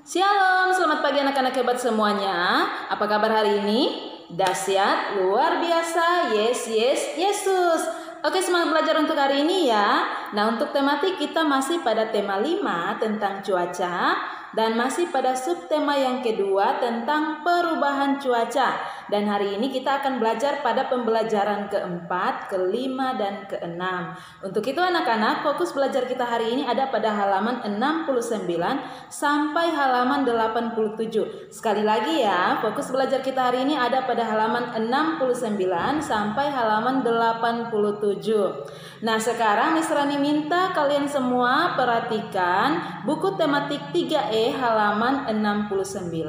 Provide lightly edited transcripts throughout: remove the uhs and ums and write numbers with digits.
Shalom, selamat pagi anak-anak hebat semuanya. Apa kabar hari ini? Dahsyat, luar biasa, yes, Yesus. Oke, semangat belajar untuk hari ini ya. Nah, untuk tematik kita masih pada tema 5 tentang cuaca. Dan masih pada subtema yang kedua tentang perubahan cuaca. Dan hari ini kita akan belajar pada pembelajaran keempat, kelima, dan keenam. Untuk itu anak-anak, fokus belajar kita hari ini ada pada halaman 69 sampai halaman 87. Sekali lagi ya, fokus belajar kita hari ini ada pada halaman 69 sampai halaman 87. Nah, sekarang Miss Rani minta kalian semua perhatikan buku tematik 3E halaman 69.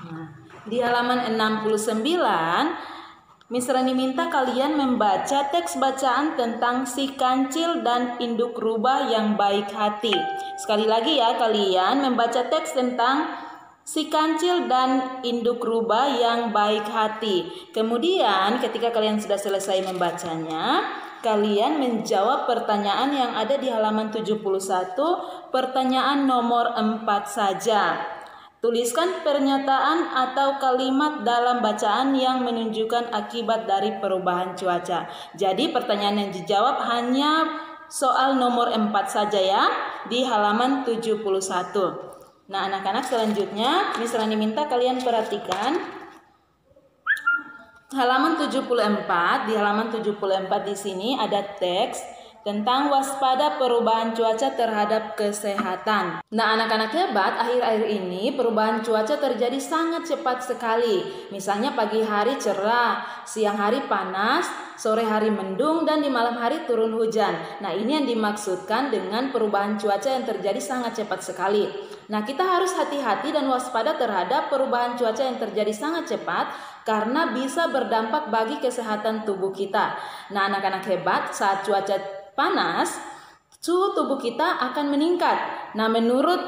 Nah, di halaman 69 Miss Rani minta kalian membaca teks bacaan tentang si kancil dan induk rubah yang baik hati. Sekali lagi ya, kalian membaca teks tentang si kancil dan induk rubah yang baik hati. Kemudian ketika kalian sudah selesai membacanya, kalian menjawab pertanyaan yang ada di halaman 71, pertanyaan nomor 4 saja. Tuliskan pernyataan atau kalimat dalam bacaan yang menunjukkan akibat dari perubahan cuaca. Jadi pertanyaan yang dijawab hanya soal nomor 4 saja ya, di halaman 71. Nah, anak-anak, selanjutnya Miss Rani minta kalian perhatikan halaman 74. Di halaman 74 di sini ada teks tentang waspada perubahan cuaca terhadap kesehatan. Nah, anak-anak hebat, akhir-akhir ini perubahan cuaca terjadi sangat cepat sekali. Misalnya pagi hari cerah, siang hari panas, sore hari mendung, dan di malam hari turun hujan. Nah, ini yang dimaksudkan dengan perubahan cuaca yang terjadi sangat cepat sekali. Nah, kita harus hati-hati dan waspada terhadap perubahan cuaca yang terjadi sangat cepat karena bisa berdampak bagi kesehatan tubuh kita. Nah, anak-anak hebat, saat cuaca panas, suhu tubuh kita akan meningkat. Nah, menurut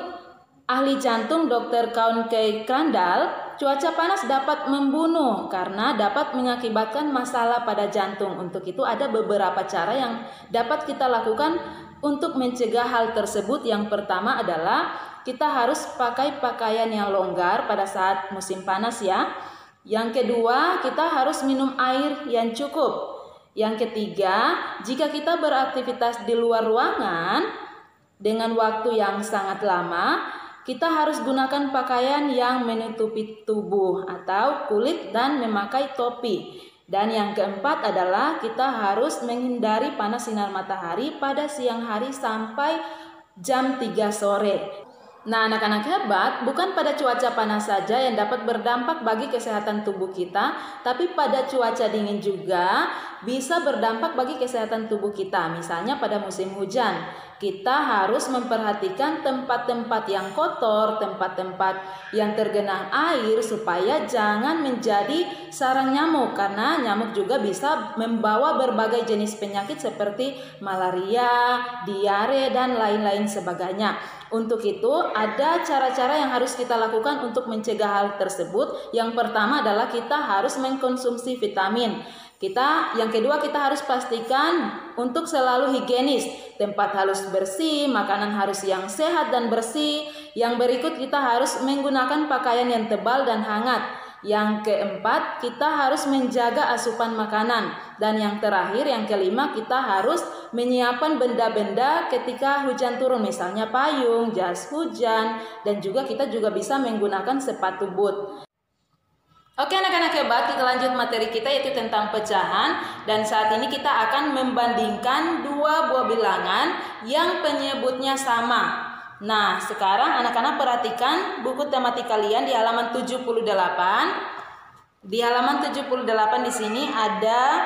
ahli jantung Dr. Kaun K. Krandal, cuaca panas dapat membunuh karena dapat mengakibatkan masalah pada jantung. Untuk itu ada beberapa cara yang dapat kita lakukan untuk mencegah hal tersebut. Yang pertama adalah kita harus pakai pakaian yang longgar pada saat musim panas ya. Yang kedua, kita harus minum air yang cukup. Yang ketiga, jika kita beraktivitas di luar ruangan dengan waktu yang sangat lama, kita harus gunakan pakaian yang menutupi tubuh atau kulit dan memakai topi. Dan yang keempat adalah kita harus menghindari panas sinar matahari pada siang hari sampai jam 3 sore. Nah, anak-anak hebat, bukan pada cuaca panas saja yang dapat berdampak bagi kesehatan tubuh kita, tapi pada cuaca dingin juga bisa berdampak bagi kesehatan tubuh kita. Misalnya pada musim hujan, kita harus memperhatikan tempat-tempat yang kotor, tempat-tempat yang tergenang air supaya jangan menjadi sarang nyamuk, karena nyamuk juga bisa membawa berbagai jenis penyakit seperti malaria, diare, dan lain-lain sebagainya. Untuk itu ada cara-cara yang harus kita lakukan untuk mencegah hal tersebut. Yang pertama adalah kita harus mengkonsumsi vitamin. Yang kedua kita harus pastikan untuk selalu higienis. Tempat harus bersih, makanan harus yang sehat dan bersih. Yang berikut kita harus menggunakan pakaian yang tebal dan hangat. Yang keempat, kita harus menjaga asupan makanan. Dan yang terakhir, yang kelima, kita harus menyiapkan benda-benda ketika hujan turun. Misalnya payung, jas hujan, dan juga kita juga bisa menggunakan sepatu boot. Oke anak-anak hebat, kita lanjut materi kita yaitu tentang pecahan. Dan saat ini kita akan membandingkan dua buah bilangan yang penyebutnya sama. Nah, sekarang anak-anak perhatikan buku tematik kalian di halaman 78. Di halaman 78 di sini ada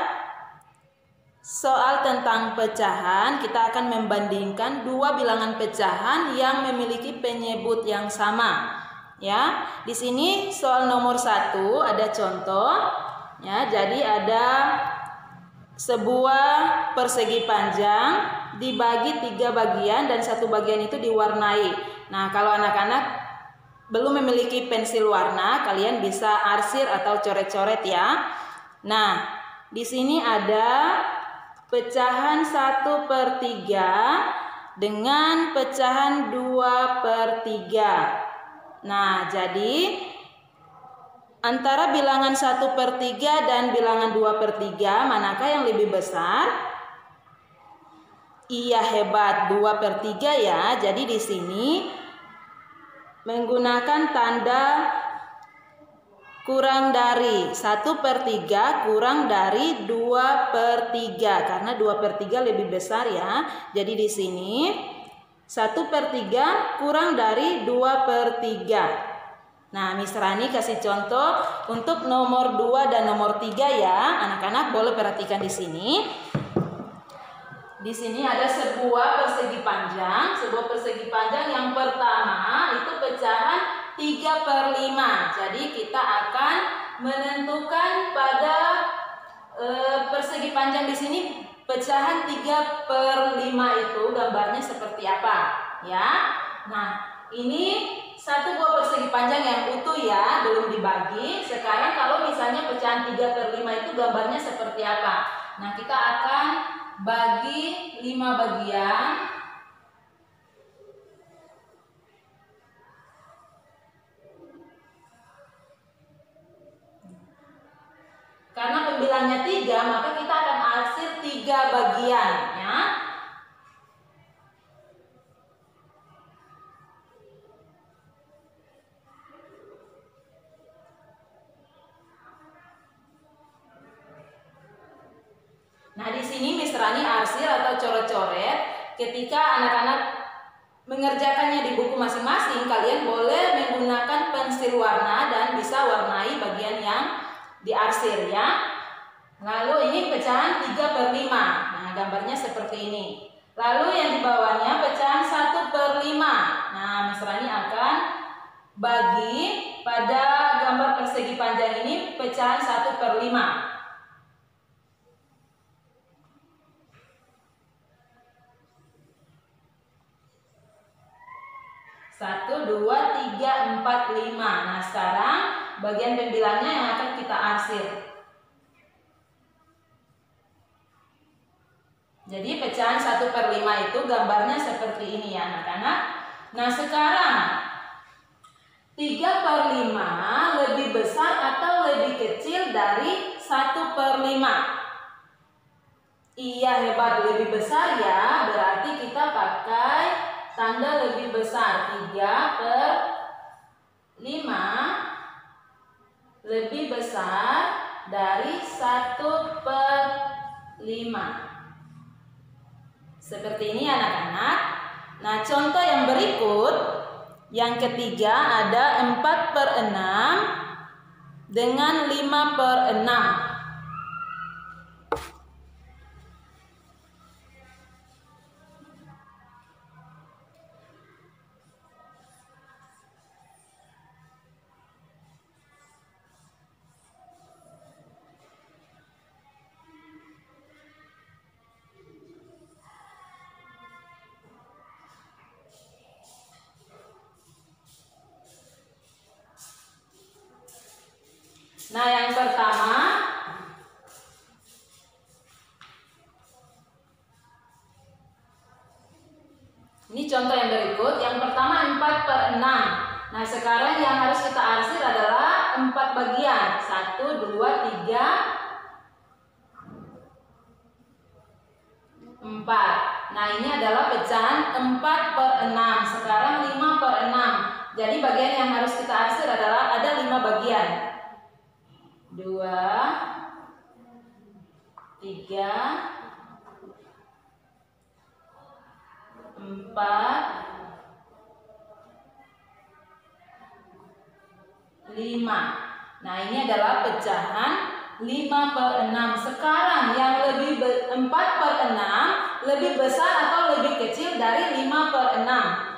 soal tentang pecahan. Kita akan membandingkan dua bilangan pecahan yang memiliki penyebut yang sama. Ya, di sini soal nomor 1 ada contoh. Ya, jadi ada sebuah persegi panjang dibagi 3 bagian dan 1 bagian itu diwarnai. Nah, kalau anak-anak belum memiliki pensil warna, kalian bisa arsir atau coret-coret ya. Nah, di sini ada pecahan 1/3 dengan pecahan 2/3. Nah, jadi antara bilangan 1/3 dan bilangan 2/3, manakah yang lebih besar? Iya, hebat, 2/3 ya. Jadi di sini menggunakan tanda kurang dari, 1/3 kurang dari 2/3, karena 2/3 lebih besar ya. Jadi di sini 1/3 kurang dari 2/3. Nah, Miss Rani kasih contoh untuk nomor 2 dan nomor 3 ya. Anak-anak boleh perhatikan di sini. Di sini ada sebuah persegi panjang. Sebuah persegi panjang yang pertama itu pecahan 3/5. Jadi kita akan menentukan pada persegi panjang di sini pecahan 3/5 itu gambarnya seperti apa ya. Nah, ini satu buah persegi panjang yang utuh ya, belum dibagi. Sekarang kalau misalnya pecahan 3/5 itu gambarnya seperti apa? Nah, kita akan bagi 5 bagian. Karena pembilangnya 3, maka kita akan arsir 3 bagian ya. Nah, di sini Miss Rani arsir atau coret-coret. Ketika anak-anak mengerjakannya di buku masing-masing, kalian boleh menggunakan pensil warna dan bisa warnai bagian yang diarsir ya. Lalu ini pecahan 3/5. Nah, gambarnya seperti ini. Lalu yang di bawahnya pecahan 1/5. Nah, Miss Rani akan bagi pada gambar persegi panjang ini pecahan 1/5. 1, 2, 3, 4, 5. Nah, sekarang bagian pembilangnya yang akan kita arsir. Jadi pecahan 1/5 itu gambarnya seperti ini ya anak-anak. Nah, sekarang 3/5 lebih besar atau lebih kecil dari 1/5? Iya, hebat, lebih besar ya. Berarti kita pakai tanda lebih besar. 3/5 lebih besar dari 1/5. Seperti ini anak-anak. Nah, contoh yang berikut, yang ketiga ada 4/6 dengan 5/6. Nah, yang pertama ini contoh yang berikut. Yang pertama 4/6. Nah, sekarang yang harus kita arsir adalah 4 bagian. 1, 2, 3, 4. Nah, ini adalah pecahan 4/6. Sekarang 5/6. Jadi bagian yang harus kita arsir adalah ada 5 bagian. 2, 3, 4, 5. Nah, ini adalah pecahan 5/6. Sekarang yang lebih 4/6 lebih besar atau lebih kecil dari 5/6?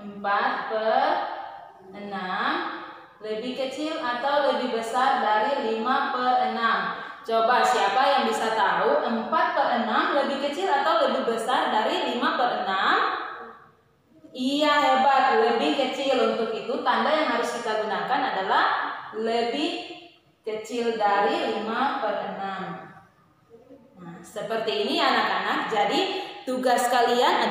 4/6 lebih kecil atau lebih besar dari 5/6? Coba siapa yang bisa tahu 4/6 lebih kecil atau lebih besar dari 5/6? Iya, hebat, lebih kecil. Untuk itu tanda yang harus kita gunakan adalah lebih kecil dari 5/6. Nah, seperti ini anak-anak. Jadi tugas kalian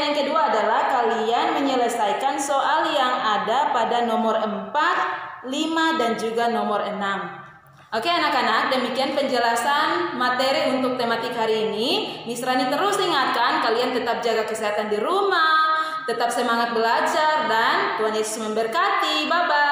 yang kedua adalah kalian menyelesaikan soal yang ada pada nomor 4, 5, dan juga nomor 6. Oke anak-anak, demikian penjelasan materi untuk tematik hari ini. Miss Rani terus ingatkan kalian tetap jaga kesehatan di rumah, tetap semangat belajar, dan Tuhan Yesus memberkati. Bye-bye.